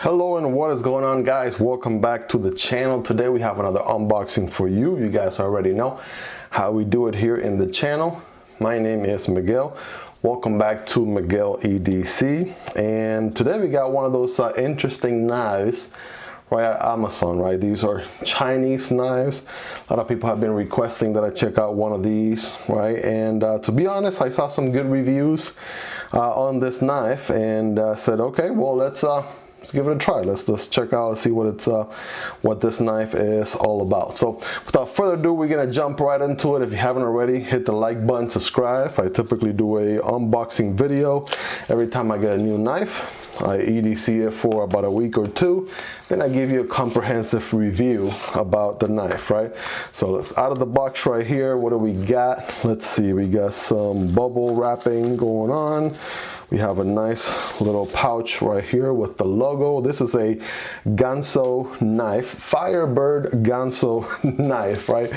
Hello and what is going on, guys? Welcome back to the channel. Today we have another unboxing for you. You guys already know how we do it here in the channel. My name is Miguel. Welcome back to Miguel EDC, and today we got one of those interesting knives right at Amazon, right? These are Chinese knives. A lot of people have been requesting that I check out one of these, right? And to be honest, I saw some good reviews on this knife and said, okay, well, let's give it a try. Let's just check out and see what this knife is all about. So without further ado, we're gonna jump right into it. If you haven't already, hit the like button, subscribe. I typically do a unboxing video every time I get a new knife. I EDC it for about a week or two, then I give you a comprehensive review about the knife, right? So let's out of the box right here. What do we got? Let's see, we got some bubble wrapping going on. We have a nice little pouch right here with the logo. This is a Ganzo knife, Firebird Ganzo knife, right?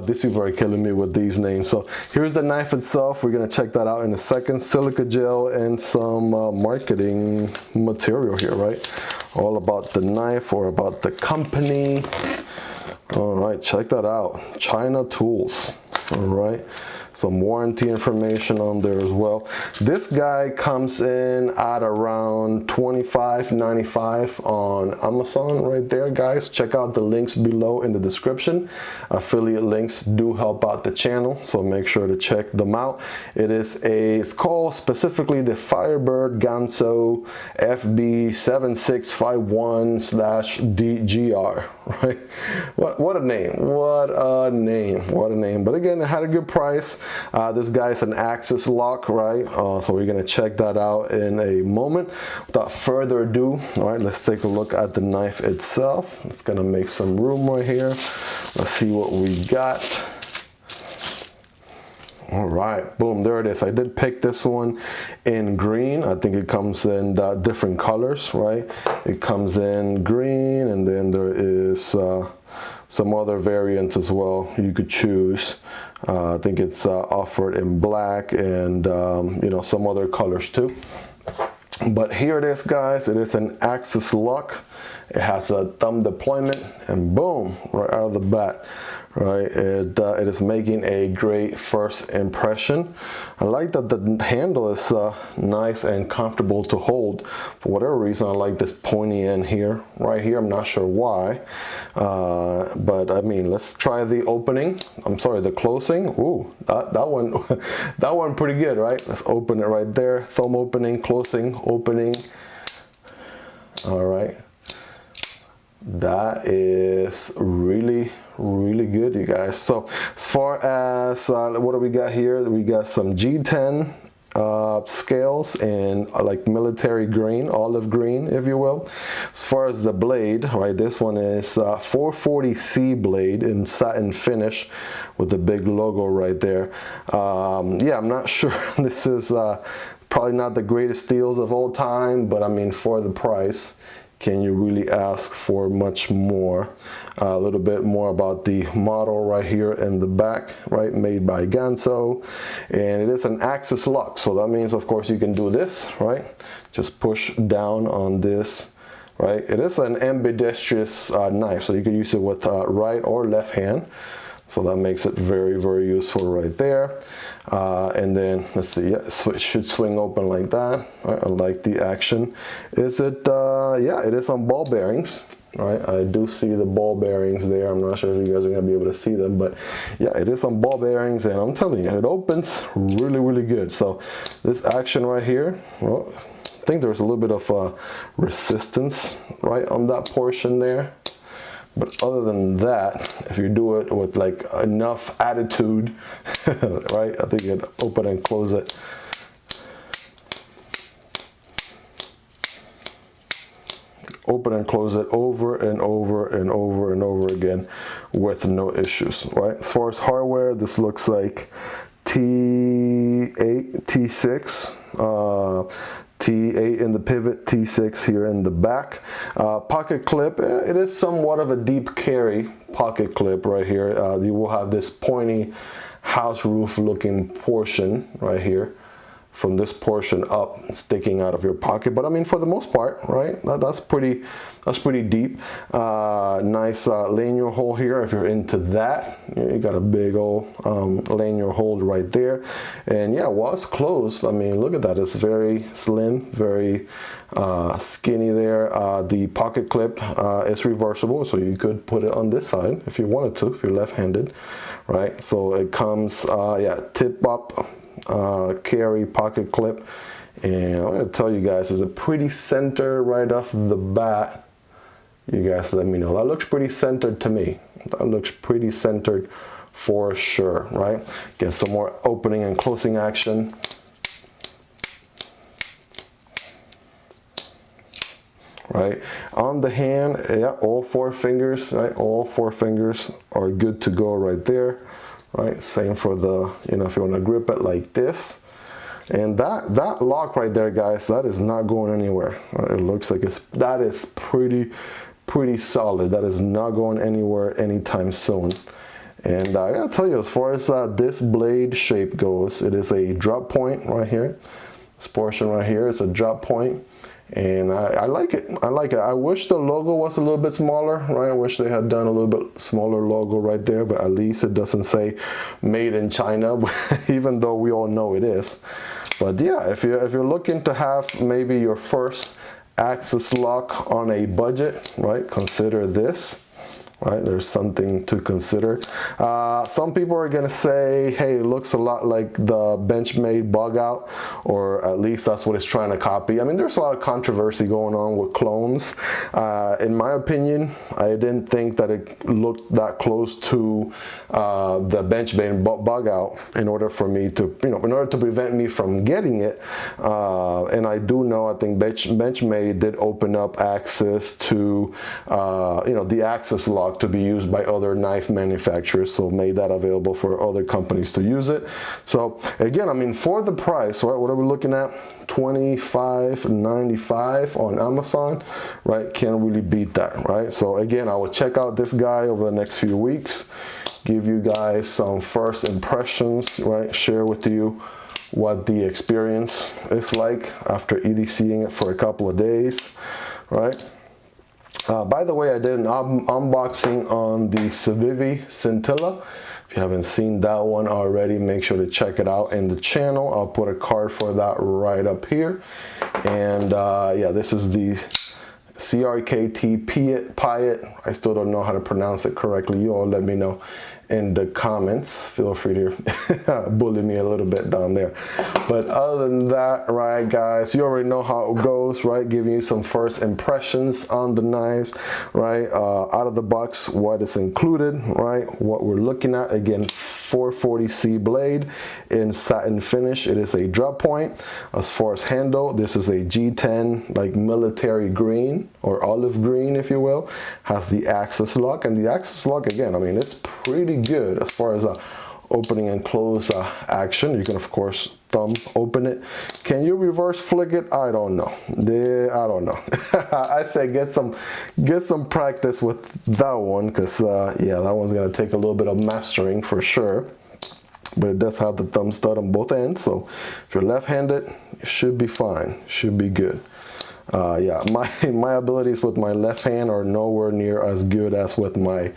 These people are killing me with these names. So here's the knife itself. We're gonna check that out in a second. Silica gel and some marketing material here, right? All about the knife or about the company. All right, check that out. China Tools, all right. Some warranty information on there as well. This guy comes in at around $25.95 on Amazon right there, guys. Check out the links below in the description. Affiliate links do help out the channel, so make sure to check them out. It's called specifically the Firebird Ganzo FB7651/DGR, right? What a name, what a name, what a name. But again, it had a good price. This guy's an axis lock, right? So we're gonna check that out in a moment. Without further ado, all right, let's take a look at the knife itself. It's gonna make some room right here. Let's see what we got. All right, boom, there it is. I did pick this one in green. I think it comes in different colors, right? It comes in green, and then there is some other variants as well you could choose. I think it's offered in black and you know, some other colors too. But here it is, guys. It is an axis lock. It has a thumb deployment, and boom, right out of the bat, right? It is making a great first impression. I like that the handle is nice and comfortable to hold. For whatever reason, I like this pointy end here, right here. I'm not sure why, but I mean, let's try the opening. I'm sorry, the closing. Ooh, that one, that one pretty good, right? Let's open it right there. Thumb opening, closing, opening. All right. That is really good, you guys. So as far as what do we got here? We got some G10 scales in like military green, olive green, if you will. As far as the blade, right, this one is 440C blade in satin finish with the big logo right there. Yeah, I'm not sure. This is probably not the greatest steels of all time, but I mean, for the price, can you really ask for much more? A little bit more about the model right here in the back, right? Made by Ganzo, and it is an axis lock. So that means, of course, you can do this, right? Just push down on this, right? It is an ambidextrous knife, so you can use it with right or left hand. So that makes it very useful right there. And then let's see, yeah, so it should swing open like that. Right, I like the action. Is it, yeah, it is on ball bearings, right? I do see the ball bearings there. I'm not sure if you guys are gonna be able to see them, but yeah, it is on ball bearings, and I'm telling you, it opens really good. So this action right here, well, I think there's a little bit of resistance, right, on that portion there. But other than that, if you do it with like enough attitude, right, I think you can open and close it. Open and close it over and over and over and over again with no issues, right? As far as hardware, this looks like T8, T6, T8 in the pivot, T6 here in the back. Pocket clip, it is somewhat of a deep carry pocket clip right here. You will have this pointy house roof looking portion right here. from this portion up, sticking out of your pocket. But I mean, for the most part, right, that's pretty deep. Nice lanyard hole here if you're into that. You got a big old lanyard hole right there. And yeah, while it's closed, I mean, look at that. It's very slim, very skinny there. The pocket clip is reversible, so you could put it on this side if you wanted to, if you're left-handed, right? So it comes, yeah, tip up, carry pocket clip. And I'm gonna tell you guys, it's a pretty center right off the bat. You guys let me know. That looks pretty centered to me. That looks pretty centered for sure, right? Get some more opening and closing action. Right, on the hand, yeah, all 4 fingers, right? All 4 fingers are good to go right there, right? Same for the, you know, if you want to grip it like this. And that lock right there, guys, that is not going anywhere. It looks like that is pretty solid. That is not going anywhere anytime soon. And I gotta tell you, as far as this blade shape goes, it is a drop point right here. This portion right here is a drop point, and I like it. I like it. I wish the logo was a little bit smaller, right? I wish they had done a little bit smaller logo right there, but at least it doesn't say made in China, even though we all know it is. But yeah, if you're looking to have maybe your first axis lock on a budget, right, consider this. Right, there's something to consider. Some people are gonna say, hey, it looks a lot like the Benchmade bug out, or at least that's what it's trying to copy. I mean, there's a lot of controversy going on with clones. In my opinion, I didn't think that it looked that close to the Benchmade bug out in order for me to, you know, in order to prevent me from getting it. And I do know, I think Benchmade did open up access to, you know, the access lock to be used by other knife manufacturers, so made that available for other companies to use it. So again, I mean, for the price, right, what are we looking at? $25.95 on Amazon, right? Can't really beat that, right? So again, I will check out this guy over the next few weeks, give you guys some first impressions, right? Share with you what the experience is like after EDCing it for a couple of days, right? By the way, I did an unboxing on the Civivi Scintilla. If you haven't seen that one already, make sure to check it out in the channel. I'll put a card for that right up here. And yeah, this is the CRKT Piet. I still don't know how to pronounce it correctly. You all let me know in the comments. Feel free to bully me a little bit down there. But other than that, right, guys, you already know how it goes, right? Giving you some first impressions on the knives, right? Out of the box, what is included, right? What we're looking at, again, 440C blade in satin finish. It is a drop point. As far as handle, this is a G10, like military green or olive green, if you will. Has the axis lock, and the axis lock, again, I mean, it's pretty good as far as opening and close action. You can of course thumb open it. Can you reverse flick it? I don't know. I don't know. I say get some practice with that one, because yeah, that one's gonna take a little bit of mastering for sure. But it does have the thumb stud on both ends, so if you're left-handed, it should be fine. Should be good. Yeah, my abilities with my left hand are nowhere near as good as with my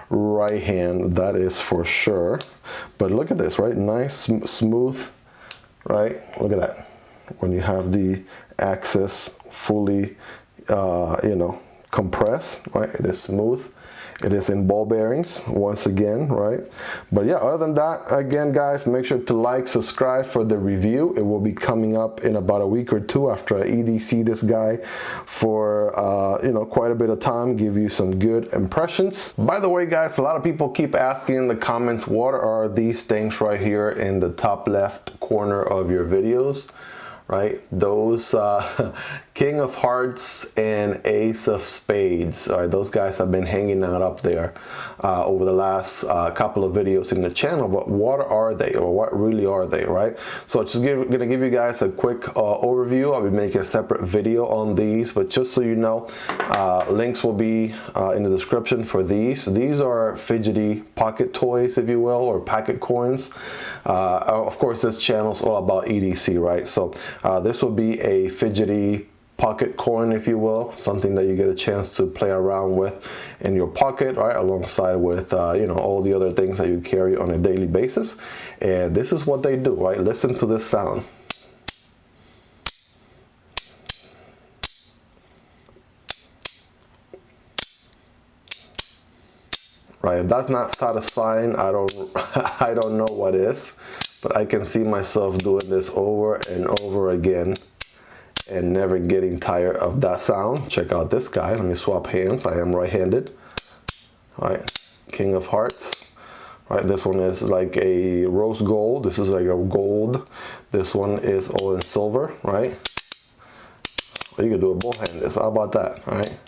right hand, that is for sure. But look at this, right? Nice, smooth, right? Look at that. When you have the axis fully, you know, compressed, right? It is smooth. It is in ball bearings once again, right? But yeah, other than that, again, guys, make sure to like, subscribe for the review. It will be coming up in about a week or two after I EDC this guy for, you know, quite a bit of time, give you some good impressions. By the way, guys, a lot of people keep asking in the comments, what are these things right here in the top left corner of your videos? Right, those King of Hearts and Ace of Spades. All right, those guys have been hanging out up there over the last couple of videos in the channel. But what are they, or what really are they, right? So just gonna give you guys a quick overview. I'll be making a separate video on these, but just so you know, links will be in the description for these. These are fidgety pocket toys, if you will, or pocket coins. Of course, this channel is all about EDC, right? So this will be a fidgety pocket coin, if you will, something that you get a chance to play around with in your pocket, right, alongside with you know, all the other things that you carry on a daily basis. And this is what they do, right? Listen to this sound. Right, if that's not satisfying, I don't know what is, but I can see myself doing this over and over again and never getting tired of that sound. Check out this guy. Let me swap hands. I am right-handed. All right, King of Hearts. All right, this one is like a rose gold. This is like a gold. This one is all in silver, right? Well, you could do it both-handed. So how about that, all right?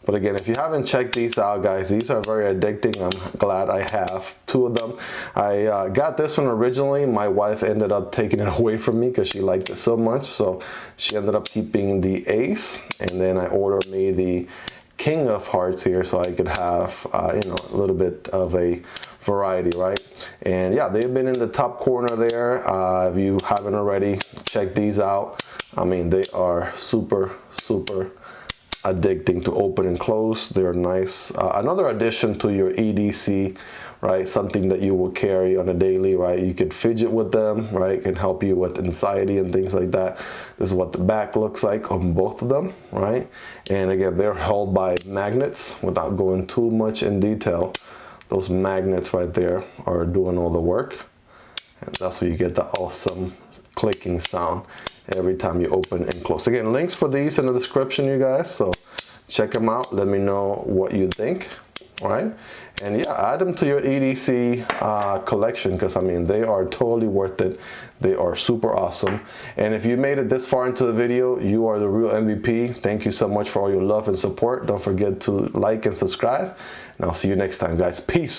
But again, if you haven't checked these out, guys, these are very addicting. I'm glad I have two of them. I got this one originally. My wife ended up taking it away from me because she liked it so much. So she ended up keeping the Ace, and then I ordered me the King of Hearts here so I could have, you know, a little bit of a variety, right? And yeah, they've been in the top corner there. If you haven't already, check these out. I mean, they are super, super addicting to open and close. They're nice. Another addition to your EDC, right? Something that you will carry on a daily, right? You could fidget with them, right? It can help you with anxiety and things like that. This is what the back looks like on both of them, right? And again, they're held by magnets. Without going too much in detail, those magnets right there are doing all the work. And that's where you get the awesome clicking sound every time you open and close. Again, links for these in the description, you guys, so check them out. Let me know what you think. All right, and yeah, add them to your EDC collection, because I mean, they are totally worth it. They are super awesome. And if you made it this far into the video, you are the real MVP. Thank you so much for all your love and support. Don't forget to like and subscribe, and I'll see you next time, guys. Peace.